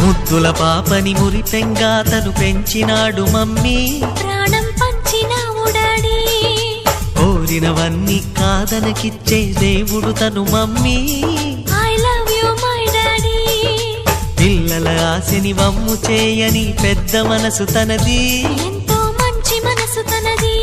ముద్దుల పాపని మురిపెంగా తను పెంచినాడు మమ్మీ, ప్రాణం పంచినావు డాడీ. కోరినవన్నీ కాదనకిచ్చే దేవుడు తను mummy, I love you my daddy. పిల్లల ఆశని వమ్ము చేయని పెద్ద మనసు తనది, ఎంతో మంచి మనసు తనది.